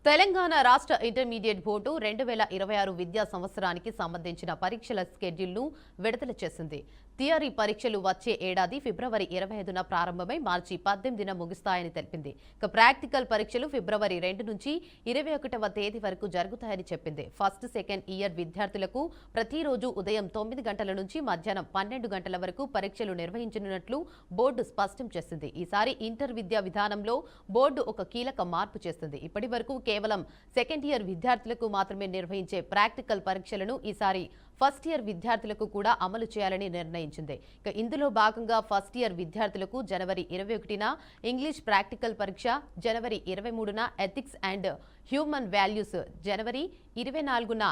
తెలంగాణ రాష్ట్ర intermediate board 2026 విద్యా సంవత్సరానికి సంబంధించిన పరీక్షల షెడ్యూల్ను విడుదల చేసింది. థియరీ పరీక్షలు వచ్చే ఏడాది ఫిబ్రవరి 25న ప్రారంభమై మార్చి 18న ముగుస్తాయని తెలిపింది. ఇక ప్రాక్టికల్ పరీక్షలు ఫిబ్రవరి 2 నుంచి 21వ తేదీ వరకు జరుగుతాయని చెప్పింది. ఫస్ట్, సెకండ్ ఇయర్ విద్యార్థులకు ప్రతిరోజు ఉదయం 9 గంటల నుంచి మధ్యాహ్నం 12 గంటల వరకు పరీక్షలు నిర్వహించనున్నట్లు బోర్డు స్పష్టం చేసింది. ఈసారి ఇంటర్ విద్యా విధానంలో బోర్డు ఒక కీలక మార్పు చేస్తుంది. ఇప్పటి వరకు కేవలం సెకండ్ ఇయర్ విద్యార్థులకు మాత్రమే నిర్వహించే ప్రాక్టికల్ పరీక్షలను ఈసారి ఫస్ట్ ఇయర్ విద్యార్థులకు కూడా అమలు చేయాలని నిర్ణయించింది. ఇక ఇందులో భాగంగా ఫస్ట్ ఇయర్ విద్యార్థులకు జనవరి 21న ఇంగ్లీష్ ప్రాక్టికల్ పరీక్ష, జనవరి 23న ఎథిక్స్ అండ్ హ్యూమన్ వాల్యూస్, జనవరి 24న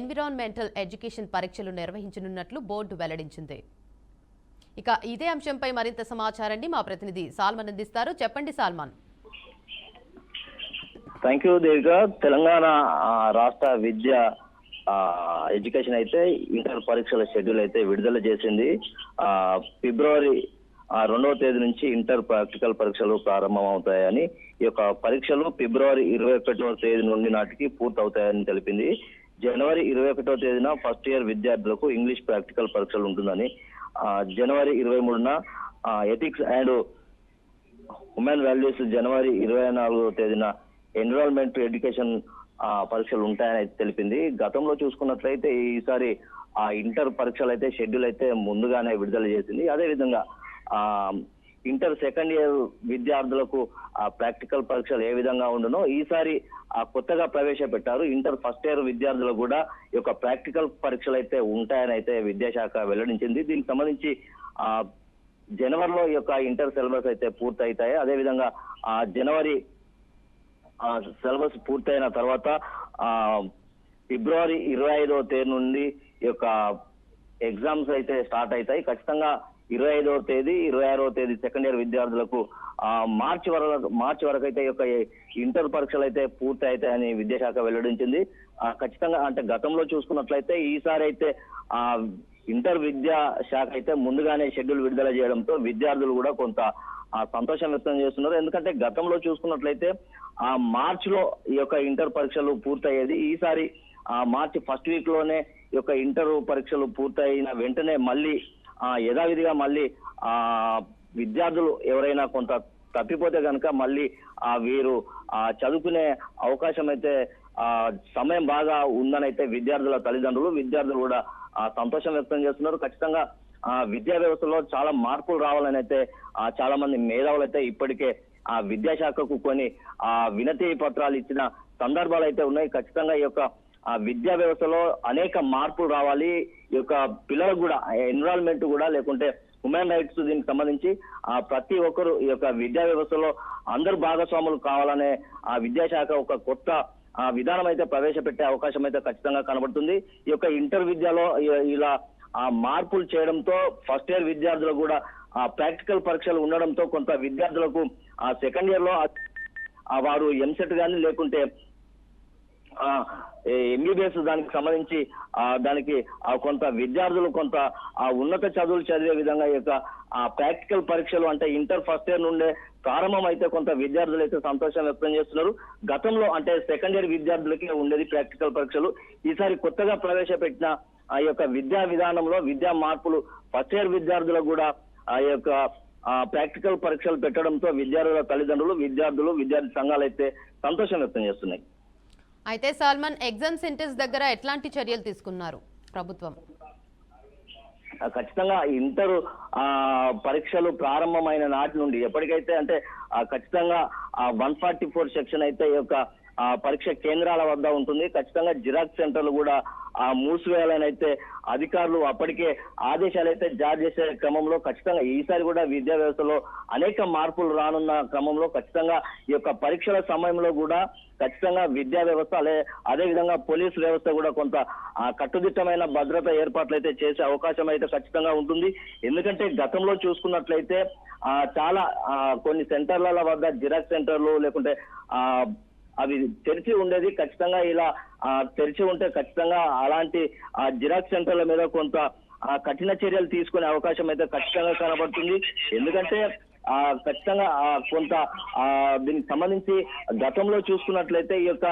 ఎన్విరాన్మెంటల్ ఎడ్యుకేషన్ పరీక్షలు నిర్వహించనున్నట్లు బోర్డు వెల్లడించింది. ఇక ఇదే అంశంపై మరింత సమాచారాన్ని మా ప్రతినిధి సాల్మన్ అందిస్తారు. చెప్పండి సాల్మన్. Thank you Devika. తెలంగాణ రాష్ట్ర విద్య ఎడ్యుకేషన్ అయితే ఇంటర్ పరీక్షల షెడ్యూల్ అయితే విడుదల చేసింది. ఫిబ్రవరి 2వ తేదీ నుంచి ఇంటర్ ప్రాక్టికల్ పరీక్షలు ప్రారంభమవుతాయని, ఈ యొక్క పరీక్షలు ఫిబ్రవరి 21వ తేదీ నుండి నాటికి పూర్తవుతాయని తెలిపింది. జనవరి 21వ తేదీన ఫస్ట్ ఇయర్ విద్యార్థులకు ఇంగ్లీష్ ప్రాక్టికల్ పరీక్షలు ఉంటుందని, జనవరి 23న ఎథిక్స్ అండ్ హ్యూమన్ వాల్యూస్, జనవరి 24వ తేదీన ఎన్విరాన్మెంట్ ఎడ్యుకేషన్ పరీక్షలు ఉంటాయని అయితే తెలిపింది. గతంలో చూసుకున్నట్లయితే ఈసారి ఇంటర్ పరీక్షలు అయితే షెడ్యూల్ అయితే ముందుగానే విడుదల చేసింది. అదేవిధంగా ఇంటర్ సెకండ్ ఇయర్ విద్యార్థులకు ప్రాక్టికల్ పరీక్షలు ఏ విధంగా ఉండనో ఈసారి కొత్తగా ప్రవేశపెట్టారు. ఇంటర్ ఫస్ట్ ఇయర్ విద్యార్థులకు కూడా ఈ యొక్క ప్రాక్టికల్ పరీక్షలు అయితే ఉంటాయని అయితే విద్యాశాఖ వెల్లడించింది. దీనికి సంబంధించి జనవరిలో ఈ యొక్క ఇంటర్ సిలబస్ అయితే పూర్తయితాయి. అదేవిధంగా జనవరి సిలబస్ పూర్తయిన తర్వాత ఫిబ్రవరి 25వ తేదీ నుండి ఈ యొక్క ఎగ్జామ్స్ అయితే స్టార్ట్ అవుతాయి. ఖచ్చితంగా 25వ తేదీ 26వ తేదీ సెకండ్ ఇయర్ విద్యార్థులకు మార్చి వరకు అయితే ఈ యొక్క ఇంటర్ పరీక్షలు అయితే పూర్తి అవుతాయని విద్యాశాఖ వెల్లడించింది. ఖచ్చితంగా అంటే గతంలో చూసుకున్నట్లయితే ఈసారి అయితే ఇంటర్ విద్యా శాఖ అయితే ముందుగానే షెడ్యూల్ విడుదల చేయడంతో విద్యార్థులు కూడా కొంత సంతోషం వ్యక్తం చేస్తున్నారు. ఎందుకంటే గతంలో చూసుకున్నట్లయితే మార్చిలో ఈ యొక్క ఇంటర్ పరీక్షలు పూర్తయ్యేది. ఈసారి మార్చి ఫస్ట్ వీక్ లోనే ఈ యొక్క ఇంటర్ పరీక్షలు పూర్తయిన వెంటనే మళ్ళీ యథావిధిగా మళ్ళీ విద్యార్థులు ఎవరైనా కొంత తప్పిపోతే కనుక మళ్ళీ వీరు చదువుకునే అవకాశం అయితే సమయం బాగా ఉందని అయితే విద్యార్థుల విద్యార్థులు కూడా సంతోషం వ్యక్తం చేస్తున్నారు. ఖచ్చితంగా విద్యా వ్యవస్థలో చాలా మార్పులు రావాలని అయితే చాలా మంది మేధావులు అయితే ఇప్పటికే విద్యాశాఖకు కొన్ని వినతి పత్రాలు ఇచ్చిన సందర్భాలు అయితే ఉన్నాయి. ఖచ్చితంగా ఈ యొక్క విద్యా వ్యవస్థలో అనేక మార్పులు రావాలి. ఈ యొక్క పిల్లలకు కూడా ఎన్విరాన్మెంట్ కూడా లేకుంటే హ్యూమన్ రైట్స్ దీనికి సంబంధించి ప్రతి ఒక్కరు ఈ యొక్క విద్యా వ్యవస్థలో అందరూ భాగస్వాములు కావాలనే విద్యాశాఖ ఒక కొత్త విధానం అయితే ప్రవేశపెట్టే అవకాశం అయితే ఖచ్చితంగా కనబడుతుంది. ఈ యొక్క ఇంటర్ విద్యలో ఇలా మార్పులు చేయడంతో ఫస్ట్ ఇయర్ విద్యార్థులకు కూడా ప్రాక్టికల్ పరీక్షలు ఉండడంతో కొంత విద్యార్థులకు సెకండ్ ఇయర్ లో వారు ఎంసెట్ కానీ లేకుంటే ఎంబీబీఎస్ దానికి సంబంధించి దానికి కొంత విద్యార్థులు కొంత ఉన్నత చదువులు చదివే విధంగా ఈ యొక్క ప్రాక్టికల్ పరీక్షలు అంటే ఇంటర్ ఫస్ట్ ఇయర్ నుండే ప్రారంభం అయితే కొంత విద్యార్థులు అయితే సంతోషం వ్యక్తం చేస్తున్నారు. గతంలో అంటే సెకండ్ ఇయర్ విద్యార్థులకే ఉండేది ప్రాక్టికల్ పరీక్షలు. ఈసారి కొత్తగా ప్రవేశపెట్టిన ఆ యొక్క విద్యా విధానంలో విద్యా మార్పులు ఫస్ట్ ఇయర్ విద్యార్థులకు కూడా ఆ యొక్క ప్రాక్టికల్ పరీక్షలు పెట్టడంతో విద్యార్థుల తల్లిదండ్రులు, విద్యార్థి సంఘాలు అయితే సంతోషం వ్యక్తం చేస్తున్నాయి. అయితే సాల్మన్, ఎగ్జామ్ సెంటర్స్ దగ్గర ఎట్లాంటి చర్యలు తీసుకున్నారు ప్రభుత్వం? ఖచ్చితంగా ఇంటర్ పరీక్షలు ప్రారంభమైన నాటి నుండి ఎప్పటికైతే అంటే ఖచ్చితంగా 144 సెక్షన్ అయితే ఈ యొక్క పరీక్ష కేంద్రాల వద్ద ఉంటుంది. ఖచ్చితంగా జిరాక్స్ సెంటర్లు కూడా మూసివేయాలని అయితే అధికారులు అప్పటికే ఆదేశాలు అయితే జారీ చేసే క్రమంలో ఖచ్చితంగా ఈసారి కూడా విద్యా వ్యవస్థలో అనేక మార్పులు రానున్న క్రమంలో ఖచ్చితంగా ఈ యొక్క పరీక్షల సమయంలో కూడా ఖచ్చితంగా విద్యా వ్యవస్థ అదే విధంగా పోలీసు వ్యవస్థ కూడా కొంత కట్టుదిట్టమైన భద్రత ఏర్పాట్లు అయితే చేసే అవకాశం అయితే ఖచ్చితంగా ఉంటుంది. ఎందుకంటే గతంలో చూసుకున్నట్లయితే చాలా కొన్ని సెంటర్ల వద్ద జిరాక్స్ సెంటర్లు లేకుంటే అవి తెరిచి ఉండేది. ఖచ్చితంగా ఇలా తెరిచి ఉంటే ఖచ్చితంగా అలాంటి జిరాక్స్ సెంటర్ల మీద కొంత కఠిన చర్యలు తీసుకునే అవకాశం అయితే ఖచ్చితంగా కనబడుతుంది. ఎందుకంటే ఖచ్చితంగా కొంత దీనికి సంబంధించి గతంలో చూసుకున్నట్లయితే ఈ యొక్క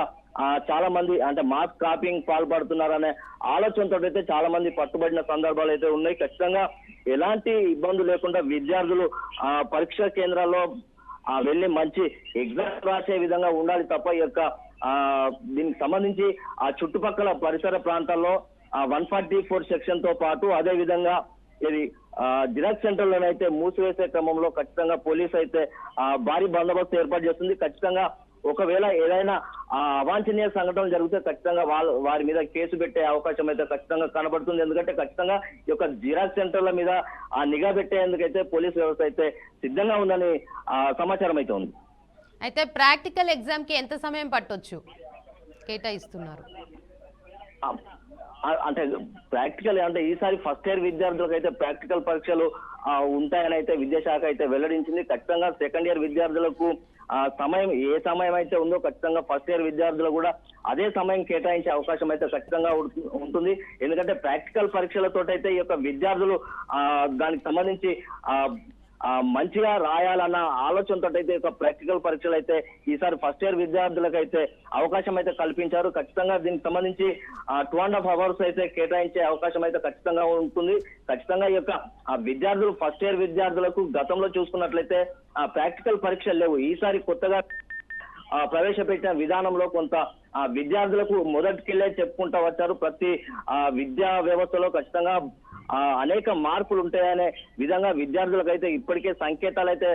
చాలా మంది అంటే మాస్ కాపింగ్ పాల్పడుతున్నారనే ఆలోచనతో అయితే చాలా మంది పట్టుబడిన సందర్భాలు అయితే ఉన్నాయి. ఖచ్చితంగా ఎలాంటి ఇబ్బందులు లేకుండా విద్యార్థులు పరీక్షా కేంద్రాల్లో వెళ్ళి మంచి ఎగ్జామ్ రాసే విధంగా ఉండాలి తప్ప ఈ యొక్క దీనికి సంబంధించి ఆ చుట్టుపక్కల పరిసర ప్రాంతాల్లో 144 సెక్షన్ తో పాటు అదే విధంగా ఇది జిరాక్స్ సెంటర్లోనైతే మూసివేసే క్రమంలో ఖచ్చితంగా పోలీస్ అయితే భారీ బందోబస్తు ఏర్పాటు చేస్తుంది. ఖచ్చితంగా ఒకవేళ ఏదైనా అవాంఛనీయ సంఘటనలు జరిగితే ఖచ్చితంగా వారి మీద కేసు పెట్టే అవకాశం అయితే ఖచ్చితంగా కనబడుతుంది. ఎందుకంటే ఖచ్చితంగా ఈ యొక్క జిరాక్స్ సెంటర్ల మీద నిఘా పెట్టేందుకైతే పోలీస్ వ్యవస్థ అయితే సిద్ధంగా ఉందని సమాచారం అయితే ఉంది. అయితే ప్రాక్టికల్ ఎగ్జామ్ కి ఎంత సమయం పట్టొచ్చు కేటాయిస్తున్నారు? అంటే ప్రాక్టికల్ అంటే ఈసారి ఫస్ట్ ఇయర్ విద్యార్థులకు అయితే ప్రాక్టికల్ పరీక్షలు ఉంటాయని అయితే విద్యాశాఖ అయితే వెల్లడించింది. ఖచ్చితంగా సెకండ్ ఇయర్ విద్యార్థులకు సమయం ఏ సమయం అయితే ఉందో ఖచ్చితంగా ఫస్ట్ ఇయర్ విద్యార్థులు కూడా అదే సమయం కేటాయించే అవకాశం అయితే ఖచ్చితంగా ఉంటుంది. ఎందుకంటే ప్రాక్టికల్ పరీక్షలతో అయితే ఈ యొక్క విద్యార్థులు దానికి సంబంధించి మంచిగా రాయాలన్న ఆలోచనతో అయితే ఒక ప్రాక్టికల్ పరీక్షలు అయితే ఈసారి ఫస్ట్ ఇయర్ విద్యార్థులకు అయితే అవకాశం అయితే కల్పించారు. ఖచ్చితంగా దీనికి సంబంధించి 2.5 hours అయితే కేటాయించే అవకాశం అయితే ఖచ్చితంగా ఉంటుంది. ఖచ్చితంగా ఈ యొక్క విద్యార్థులు ఫస్ట్ ఇయర్ విద్యార్థులకు గతంలో చూసుకున్నట్లయితే ప్రాక్టికల్ పరీక్షలు లేవు. ఈసారి కొత్తగా ప్రవేశపెట్టిన విధానంలో కొంత విద్యార్థులకు మొదటికెళ్ళే చెప్పుకుంటూ వచ్చారు. ప్రతి విద్యా వ్యవస్థలో ఖచ్చితంగా అనేక మార్పులు ఉంటాయనే విధంగా విద్యార్థులకు అయితే ఇప్పటికే సంకేతాలు అయితే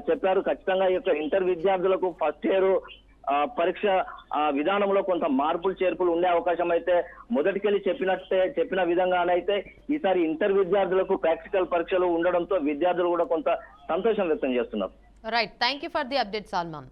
చెప్పారు. ఖచ్చితంగా ఈ యొక్క ఇంటర్ విద్యార్థులకు ఫస్ట్ ఇయర్ పరీక్ష విధానంలో కొంత మార్పులు చేర్పులు ఉండే అవకాశం అయితే మొదటికెళ్ళి చెప్పిన విధంగానైతే ఈసారి ఇంటర్ విద్యార్థులకు ప్రాక్టికల్ పరీక్షలు ఉండడంతో విద్యార్థులు కూడా కొంత సంతోషం వ్యక్తం చేస్తున్నారు. Right, thank you for the update Salman.